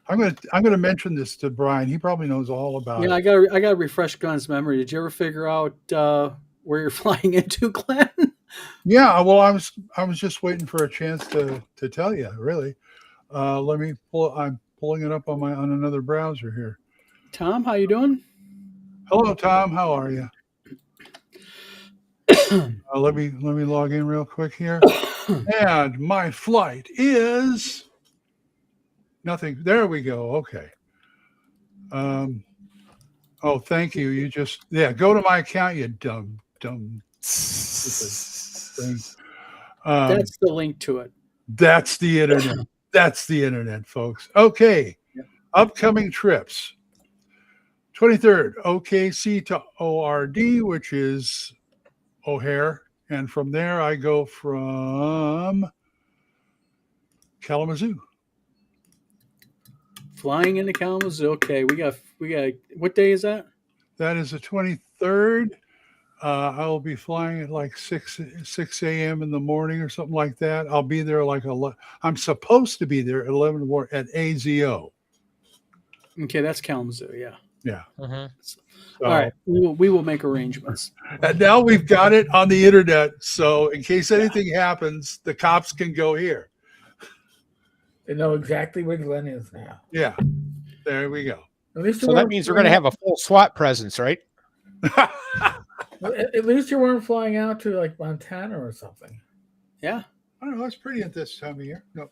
I'm gonna mention this to Brian. He probably knows all about it. Yeah, I gotta refresh Glenn's memory. Did you ever figure out where you're flying into, Glenn? Yeah, well, I was just waiting for a chance to tell you. Really, let me pull. I'm pulling it up on another browser here. Tom, how you doing? Hello, Tom. How are you? Let me log in real quick here. And my flight is nothing. There we go. Okay. Oh, thank you. You just go to my account. You dumb thing. That's the link to it. That's the internet. That's the internet, folks. Okay. Yeah. Upcoming trips. 23rd, OKC to ORD, which is O'Hare. And from there, I go from Kalamazoo. Flying into Kalamazoo. Okay, we got. What day is that? That is the 23rd. I'll be flying at like 6 a.m. in the morning or something like that. I'll be there like I'm supposed to be there at 11 at AZO. Okay, that's Kalamazoo. Yeah. Yeah. Mm-hmm. So, all right, we will make arrangements. And now we've got it on the internet, so in case anything happens, the cops can go here. They know exactly where Glenn is now. Yeah, there we go. At least So that means we're going to have a full SWAT presence, right? At least you weren't flying out to like Montana or something. Yeah. I don't know. It's pretty at this time of year. No,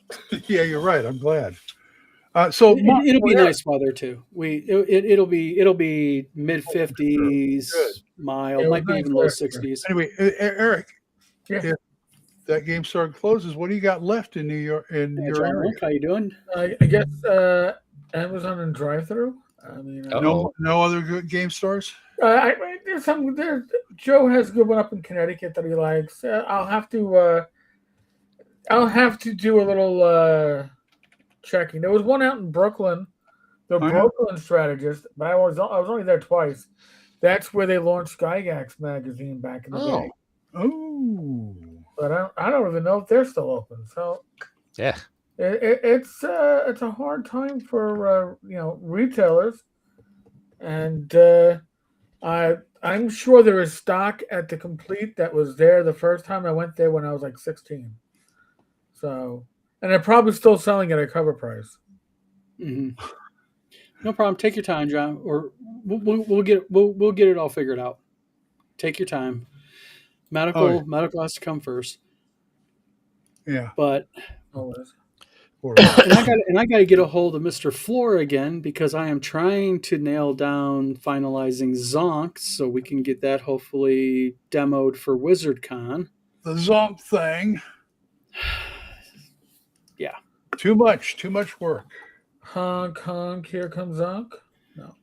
yeah, you're right. I'm glad. So it'll be nice weather too. It'll be mid 50s, mild, might be even low 60s. Anyway, Eric, yeah. If that game store closes, what do you got left in New York in your area? How you doing? I guess Amazon and drive-through. I mean, no other good game stores. There's some. Joe has a good one up in Connecticut that he likes. I'll have to do a little checking. There was one out in Brooklyn, the Brooklyn Strategist, but I was only there twice. That's where they launched Gygax magazine back in the day. Oh, but I don't even know if they're still open. So yeah, it's a hard time for retailers, and I'm sure there is stock at the Complete that was there the first time I went there when I was like 16. So, and they're probably still selling it at cover price. Hmm. No problem. Take your time, John, or we'll get it all figured out. Take your time. Medical has to come first, Yeah. but Always. and I got to get a hold of Mr. Floor again because I am trying to nail down finalizing Zonk so we can get that hopefully demoed for WizardCon. The Zomp thing. Yeah. Too much work. Honk, honk, here comes Zonk. No.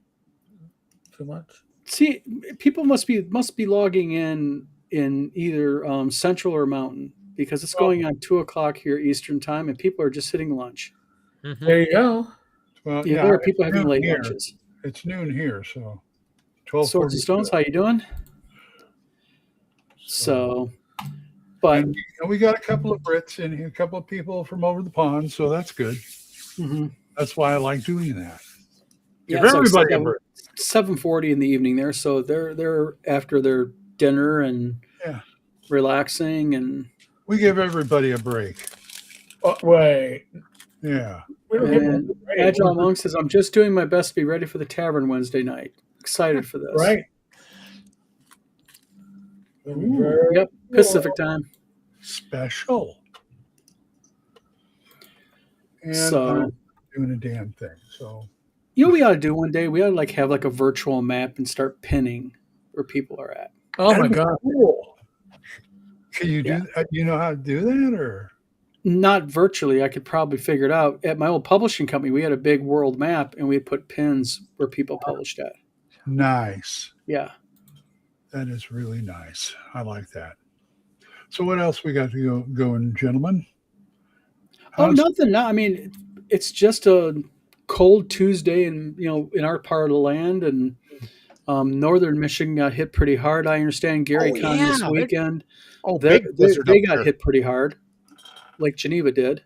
Too much. See, people must be logging in either Central or Mountain because it's going on 2:00 here Eastern time, and people are just hitting lunch. Mhm. There you go. Well, Yeah, yeah, there are people it's having noon late here. lunches. It's noon here, so Swords 12:40. and Stones, how you doing? So, but and we got a couple of Brits in here, a couple of people from over the pond, so that's good. mhm. That's why I like doing that. Yeah, Give it's like everybody a break. 7:40 in the evening there, so they're after their dinner and Yeah. relaxing, and We give everybody a break. Oh, wait. Yeah. We don't give and them right. Agile Monk says, "I'm just doing my best to be ready for the tavern Wednesday night. Excited for this." Right. Very Yep. Pacific time. Special. And So- I'm doing a damn thing. So You know what we ought to do one day? We ought to have a virtual map and start pinning where people are at. Oh my That'd be god. cool. Can you Yeah. do that? You know how to do that, or Not virtually. I could probably figure it out. At my old publishing company, we had a big world map, and we put pins where people published at. nice? Yeah. That is really nice. I like that. So what else we got to go going, gentlemen? Oh, How's- nothing. No, I mean, it's just a cold Tuesday, in our part of the land, and northern Michigan got hit pretty hard. I understand Gary Oh, Con this yeah. weekend. Oh, They big blizzard they up got there. hit pretty hard, like Geneva did.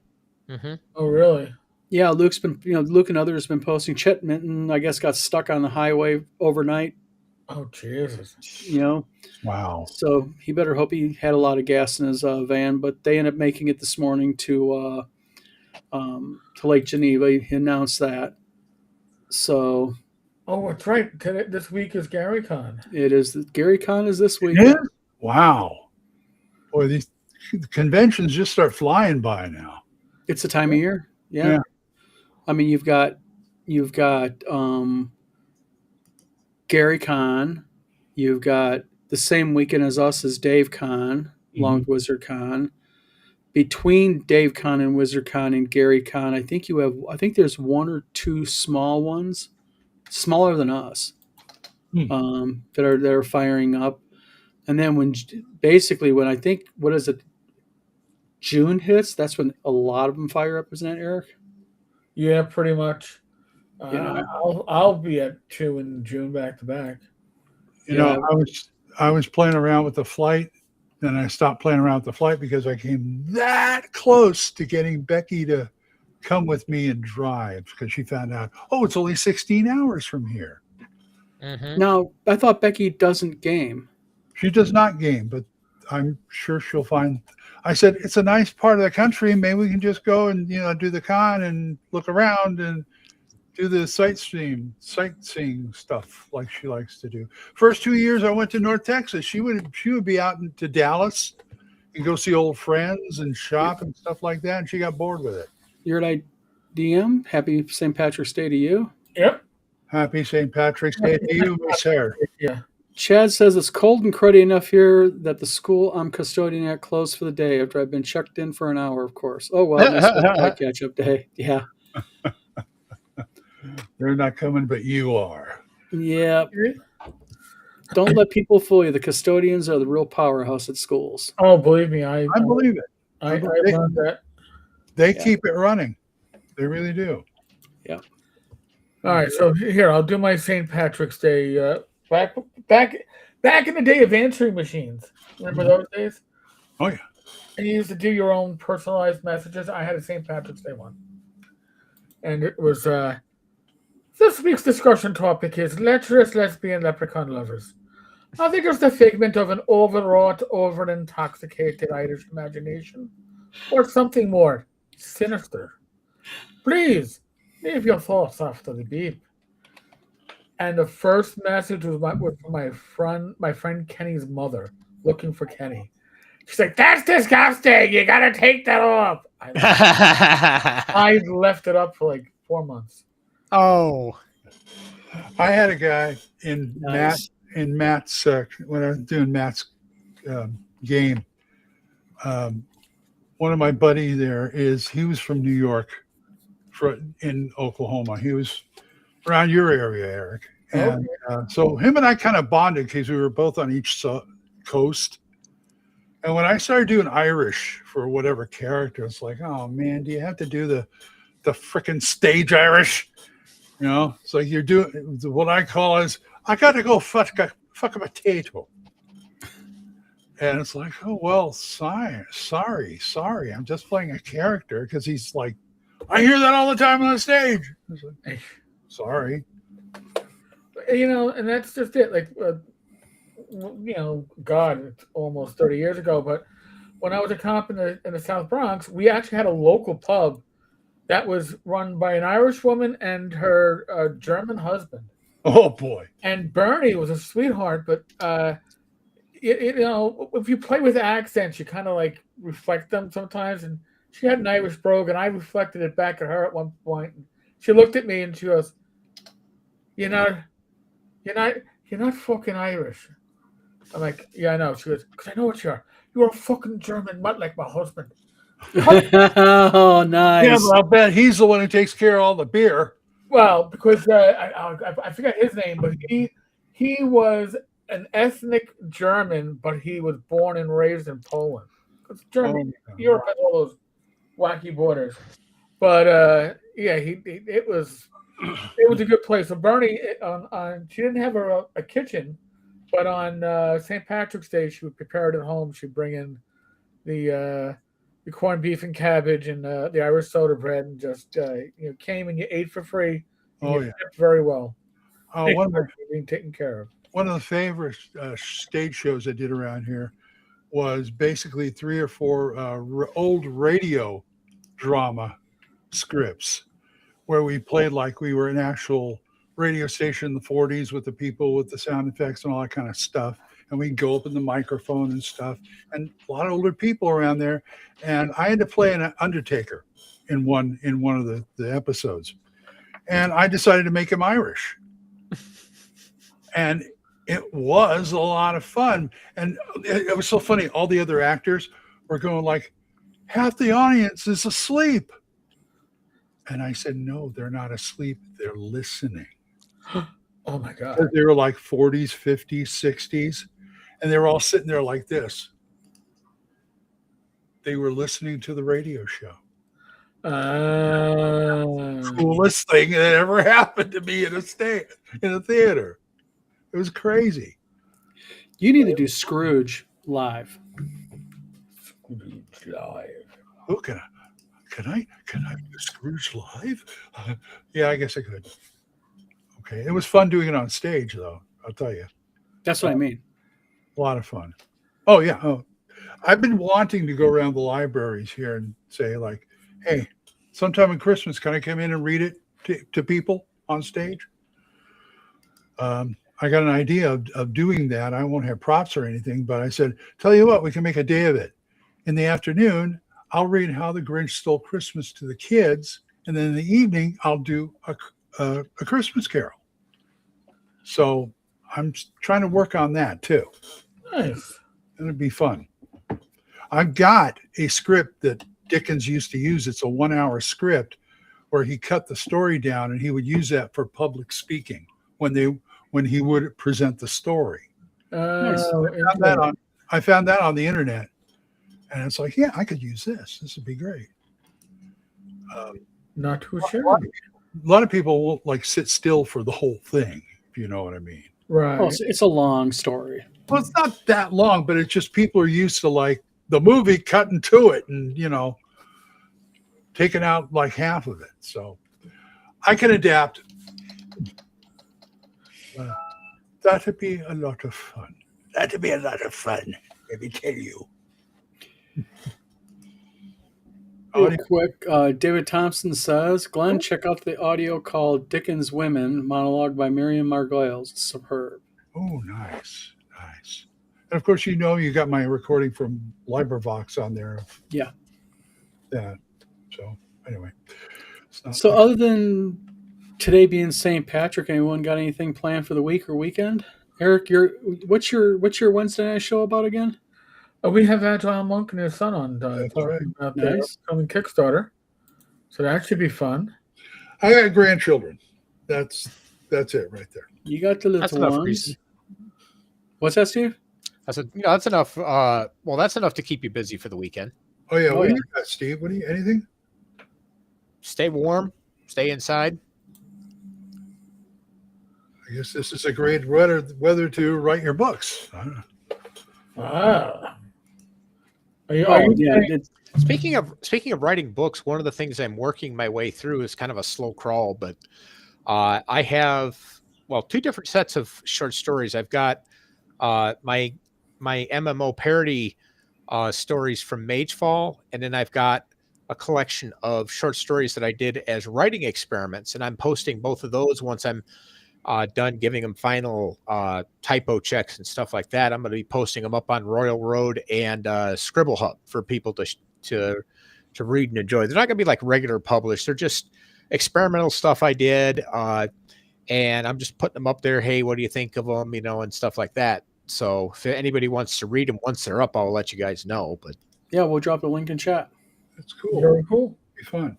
Mhm. Oh really? Yeah, Luke and others have been posting. Chet Minton, I guess, got stuck on the highway overnight. Oh Jesus. Wow. So he better hope he had a lot of gas in his van. But they ended up making it this morning to Lake Geneva. He announced that. So Oh, that's right. This week is Gary Con. it is. Gary Con is this week. Yeah. Wow. Boy, these conventions just start flying by now. It's the time of year. Yeah. Yeah. I mean, you've got Gary Con. You've got the same weekend as us as Dave Con, along with Wizard Con. Between Dave Con and Wizard Con and Gary Con, I think there's one or two small ones, smaller than us, that are firing up. And then when I think, what is it, June hits, that's when a lot of them fire up, isn't that, Eric? Yeah, pretty much. Yeah. I'll be at 2 in June back to back. You know, I was playing around with the flight, and I stopped playing around with the flight because I came that close to getting Becky to come with me and drive because she found out, it's only 16 hours from here. Mhm. Now, I thought Becky doesn't game. She does not game, but I'm sure she'll find. I said, it's a nice part of the country. Maybe we can just go and, do the con and look around and do the sightseeing stuff like she likes to do. First 2 years I went to North Texas. She would be out into Dallas and go see old friends and shop and stuff like that. And she got bored with it. You're at IDM. Happy St. Patrick's Day to you. Yep. Happy St. Patrick's Day to you, Miss Hare. Yeah. Chad says it's cold and cruddy enough here that the school I'm custodian at closed for the day after I've been checked in for an hour, of course. Oh, well, this was my catch-up day. Yeah. They're not coming, but you are. Yeah. Don't let people fool you. The custodians are the real powerhouse at schools. Oh, believe me, I believe it. I learned that. They Yeah. keep it running. They really do. All right, so here I'll do my St. Patrick's Day. Back in the day of answering machines. Remember those days? Oh, yeah. And you used to do your own personalized messages. I had a St. Patrick's Day one, and it was This week's discussion topic is lecherous lesbian leprechaun lovers. I think it's the figment of an overwrought, over-intoxicated Irish imagination, or something more sinister. Please leave your thoughts after the beep. And the first message was from my friend Kenny's mother, looking for Kenny. She's like, "That's disgusting. You gotta take that off." I left it up for like 4 months. Oh, I had a guy in Nice. Matt's section when I was doing Matt's game. One of my buddies there he was from New York, in Oklahoma. He was around your area, Eric. And so him and I kind of bonded because we were both on each coast. And when I started doing Irish for whatever character, it's like, oh man, do you have to do the frickin' stage Irish? You know, it's like you're doing what I call is I got to go fuck a potato. And it's like, oh well, sorry. I'm just playing a character because he's like, I hear that all the time on the stage. It's like, sorry. You know, and that's just it. Like, you know, God, it's almost 30 years ago. But when I was a cop in the South Bronx, we actually had a local pub that was run by an Irish woman and her German husband. Oh boy! And Bernie was a sweetheart, but you know, if you play with accents, you kind of like reflect them sometimes. And she had an Irish brogue, and I reflected it back at her at one point. She looked at me and she goes, You're not fucking Irish." I'm like, "Yeah, I know." She goes, "Because I know what you are. You're a fucking German mutt like my husband." Oh, nice. Yeah, but I'll bet he's the one who takes care of all the beer. Well, because I forget his name, but he was an ethnic German, but he was born and raised in Poland. Because Germany, Europe has all those wacky borders. But yeah, it was a good place. So Bernie, she didn't have a kitchen, but on St. Patrick's Day, she would prepare it at home. She'd bring in the corned beef and cabbage and the Irish soda bread, and just came and you ate for free. And you tipped very well. One of being taken care of. One of the favorite stage shows I did around here was basically 3 or 4 old radio drama scripts where we played like we were an actual radio station in the 40s with the people with the sound effects and all that kind of stuff. And we'd go up in the microphone and stuff. And a lot of older people around there. And I had to play an undertaker in one of the episodes. And I decided to make him Irish. And it was a lot of fun. And it was so funny. All the other actors were going like, half the audience is asleep. And I said, no, they're not asleep. They're listening. Oh, my God. They were like 40s, 50s, 60s. And they were all sitting there like this. They were listening to the radio show. Coolest thing that ever happened to me in a theater. It was crazy. You need to do Scrooge live. Scrooge live. Oh, can I do Scrooge live? Yeah, I guess I could. Okay. It was fun doing it on stage, though. I'll tell you. That's what I mean. A lot of fun. Oh, yeah. Oh, I've been wanting to go around the libraries here and say, like, hey, sometime in Christmas, can I come in and read it to people on stage? I got an idea of doing that. I won't have props or anything, but I said, tell you what, we can make a day of it. In the afternoon, I'll read How the Grinch Stole Christmas to the kids. And then in the evening, I'll do a Christmas Carol. So I'm trying to work on that too. Nice. It'd be fun. I've got a script that Dickens used to use. It's a 1-hour script where he cut the story down and he would use that for public speaking when he would present the story. Nice. I found that on the internet, and it's like, yeah, I could use this. This would be great. Not too A sure. lot of people will like sit still for the whole thing, if you know what I mean. Right. Oh, it's a long story. Well, it's not that long, but it's just people are used to like the movie cutting to it and, taking out like half of it. So I can adapt. That'd be a lot of fun. That'd be a lot of fun. Let me tell you. Real quick, David Thompson says, Glenn, check out the audio called Dickens Women, monologue by Miriam Margolyes. It's superb. Oh, nice. And of course, you got my recording from LibriVox on there. Yeah. That. So anyway. So other than today being St. Patrick, anyone got anything planned for the week or weekend? Eric, what's your Wednesday night show about again? We have Agile Monk and his son on That's talking right. about the upcoming Kickstarter. So that should be fun. I got grandchildren. That's it right there. You got the That's little enough ones. reason. What's that, Steve? I said, that's enough. Well, that's enough to keep you busy for the weekend. Oh yeah. Oh, What do yeah. you got, Steve? Anything? Stay warm. Stay inside. I guess this is a great weather to write your books. I don't know. Ah. Are you Yeah. Speaking of writing books, one of the things I'm working my way through is kind of a slow crawl, but I have two different sets of short stories. I've got my MMO parody stories from Magefall, and then I've got a collection of short stories that I did as writing experiments, and I'm posting both of those once I'm done giving them final typo checks and stuff like that. I'm going to be posting them up on Royal Road and Scribble Hub for people to read and enjoy. They're not going to be like regular published. They're just experimental stuff I did, and I'm just putting them up there. Hey, what do you think of them? And stuff like that. So if anybody wants to read them once they're up, I'll let you guys know. But Yeah, we'll drop the link in chat. That's cool. Very cool. Be fun.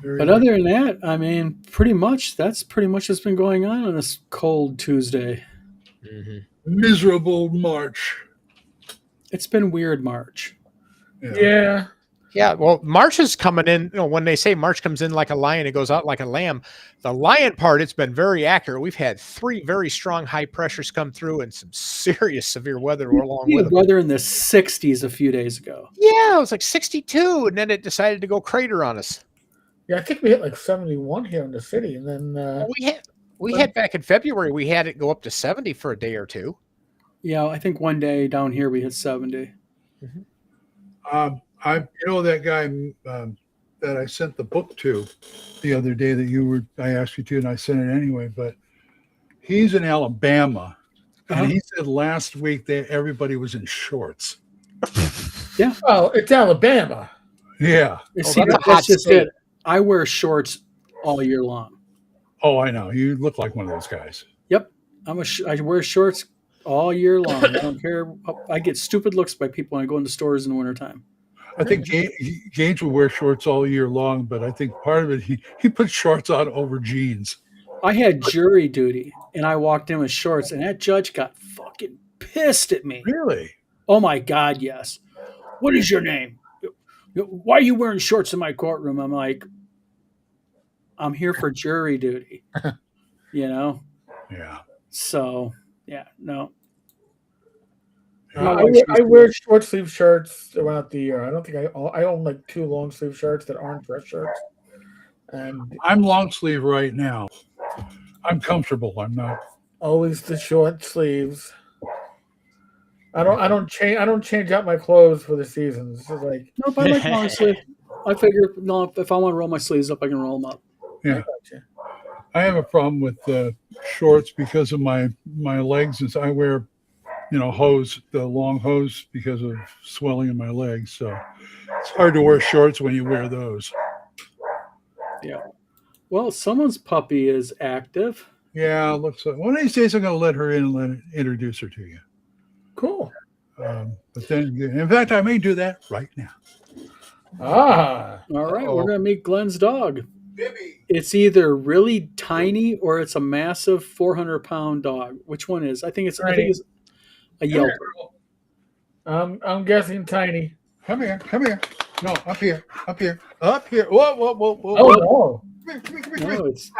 But other than that, I mean, that's pretty much what's been going on this cold Tuesday. Miserable March. It's been weird March. Yeah. Yeah, well, March is coming in. When they say March comes in like a lion, it goes out like a lamb. The lion part, it's been very accurate. We've had 3 very strong high pressures come through and some serious severe weather along We with had it. weather in the 60s a few days ago. Yeah, it was like 62, and then it decided to go crater on us. Yeah, I think we hit like 71 here in the city, and then We had back in February, we had it go up to 70 for a day or two. Yeah, I think one day down here we hit 70. That guy that I sent the book to the other day that I asked you to, and I sent it anyway, but he's in Alabama. And he said last week that everybody was in shorts. well, it's Alabama. Yeah. See, that's a hot that's just state. it. I wear shorts all year long. Oh, I know. You look like one of those guys. Yep, I wear shorts all year long. I don't care. I get stupid looks by people when I go into stores in the wintertime. I think Gage will wear shorts all year long, but I think part of it, he puts shorts on over jeans. I had jury duty, and I walked in with shorts, and that judge got fucking pissed at me. Really? Oh, my God, yes. What is your name? Why are you wearing shorts in my courtroom? I'm like, I'm here for jury duty, Yeah. So, yeah, no. I wear short sleeve shirts throughout the year. I don't think I own like 2 long sleeve shirts that aren't dress shirts. And I'm long sleeve right now. I'm comfortable. I'm not. always the short sleeves. I don't change out my clothes for the seasons. It's just like No, but I like long sleeve. I figure, no, if I want to roll my sleeves up, I can roll them up. Yeah. gotcha. I have a problem with shorts because of my legs, and so I wear, the long hose because of swelling in my legs. So it's hard to wear shorts when you wear those. Yeah. Well, someone's puppy is active. Yeah, it looks like one of these days I'm going to let her in and introduce her to you. Cool. But then, in fact, I may do that right now. Ah. All right, Uh-oh. we're going to meet Glenn's dog. Bibby. It's either really tiny or it's a massive 400-pound dog. Which one is? I think it's a Yelper. I'm guessing tiny. Come here. No, up here. Whoa. Oh no. Come here. No, it's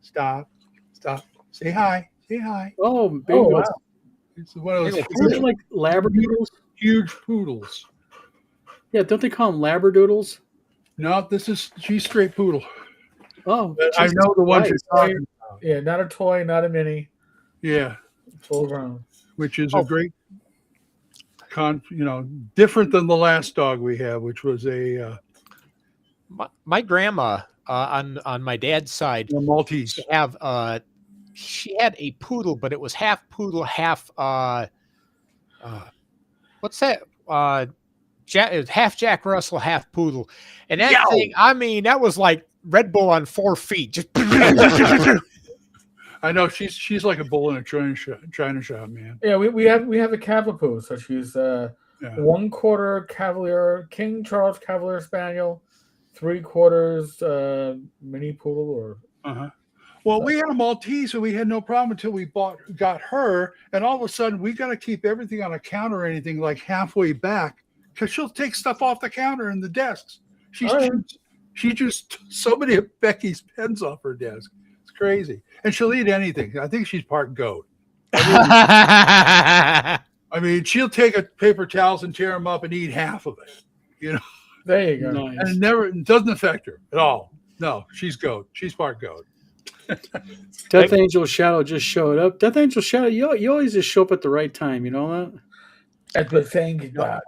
Stop. Say hi. oh, big Oh, ones. wow. It's one of those Isn't it like labradoodles? huge poodles. Yeah, don't they call them labradoodles? No, she's straight poodle. Oh, But I Jesus know the one you're Christ. talking about. Yeah, not a toy, not a mini. Yeah, Full grown. which is Oh. a great different than the last dog we have, which was a My grandma on my dad's side Maltese. she had a poodle, but it was half poodle, half what's that? It was half Jack Russell, half poodle, and that thing. I mean, that was like Red Bull on 4 feet. Just I know she's like a bull in a China shop, man. Yeah, we have a Cavapoo, so she's 1/4 Cavalier King Charles Cavalier Spaniel, 3/4 mini poodle or Well, we had a Maltese, and we had no problem until we got her, and all of a sudden we got to keep everything on a counter or anything like halfway back because she'll take stuff off the counter and the desks. She just so many of Becky's pens off her desk. It's crazy, and she'll eat anything. I think she's part goat. I mean, she'll take a paper towels and tear them up and eat half of it. There you go. Nice. And it doesn't affect her at all. No, she's goat. She's part goat. Death Angel Shadow just showed up. Death Angel Shadow, you always just show up at the right time. You know that? That's the saying goodbye.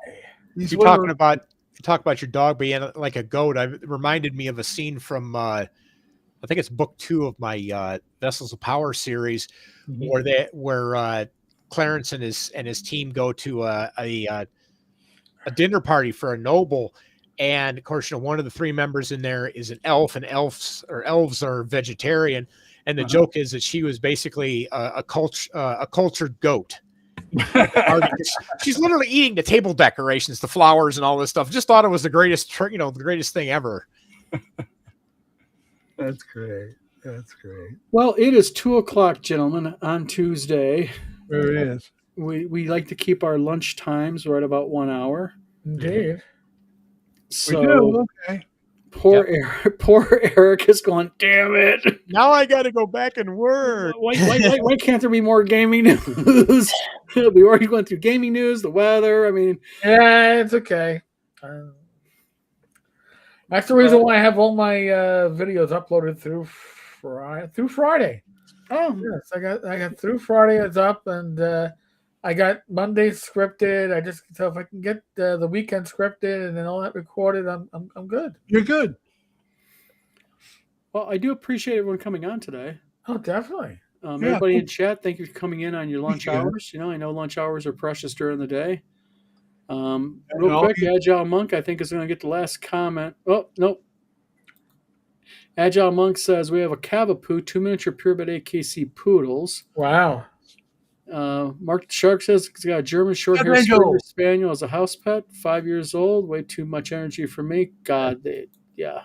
You're talking about your dog being like a goat. It reminded me of a scene from I think it's book 2 of my Vessels of Power series, where Clarence and his team go to a dinner party for a noble, and of course, one of the 3 members in there is an elf, and elves are vegetarian, and the joke is that she was basically a cultured goat. She's literally eating the table decorations, the flowers, and all this stuff. Just thought it was the greatest thing ever. That's great. That's great. Well, it is 2:00, gentlemen, on Tuesday. There it is. We like to keep our lunch times right about 1 hour. Indeed. So We do. Okay. poor Eric is going, damn it. Now I got to go back and work. Why can't there be more gaming news? We already went through gaming news, the weather. I mean, Yeah, it's okay. That's the reason why I have all my videos uploaded through Friday. oh, Yes, I got through Friday. It's up, and I got Monday scripted. So if I can get the weekend scripted and then all that recorded, I'm good. You're good. well, I do appreciate everyone coming on today. Oh, definitely. Everybody in chat, thank you for coming in on your lunch Appreciate it. hours. I know lunch hours are precious during the day. Real all quick, you- Agile Monk, I think, is going to get the last comment. Oh, nope. Agile Monk says we have a Cavapoo, 2 miniature purebred AKC poodles. Wow. Mark the Shark says he's got a German short hair Angel. Springer Spaniel as a house pet, 5 years old, way too much energy for me. God, yeah.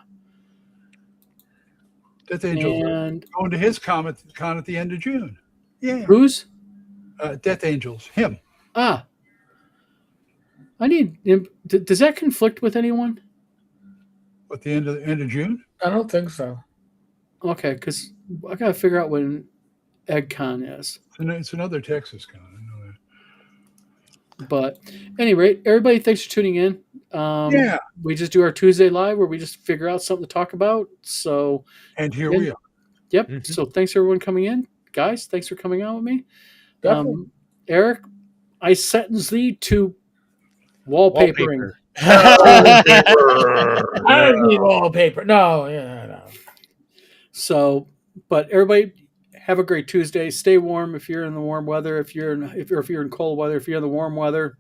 Death Angel And going to his con at the end of June. Yeah. who's? Death Angels. Him. I need. Does that conflict with anyone? At the end of June. I don't think so. Okay, because I gotta figure out when EggCon is. It's another Texas con. I know that. But at any rate, everybody, thanks for tuning in. Yeah. We just do our Tuesday live where we just figure out something to talk about. So, And here we are. yep. Mhm. So thanks everyone coming in, guys. Thanks for coming on with me. Definitely. Eric, I sentence thee to wallpapering. I don't need wallpaper. No, no. So, but everybody have a great Tuesday. Stay warm if you're in the warm weather. If you're in cold weather, if you're in the warm weather,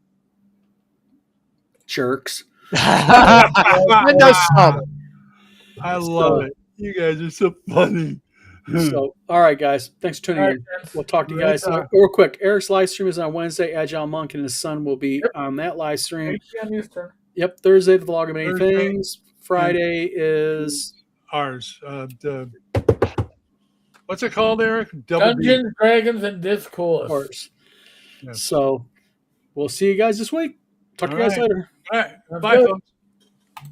jerks. I know some. I love it. You guys are so funny. So, all right, guys. Thanks for tuning All in. right, gents. We'll talk to you Right guys on. real quick. Eric's live stream is on Wednesday. Agile Monk and his son will be on that live stream. 8 p.m. Eastern. Yep. Thursday, the vlog of many Thursday. things. Friday is Ours. What's it called, Eric? Double D. Dungeons, Dragons, and Discourse. ours. Yeah. So we'll see you guys this week. Talk to you All guys right. later. All right. Sounds Bye, good. folks.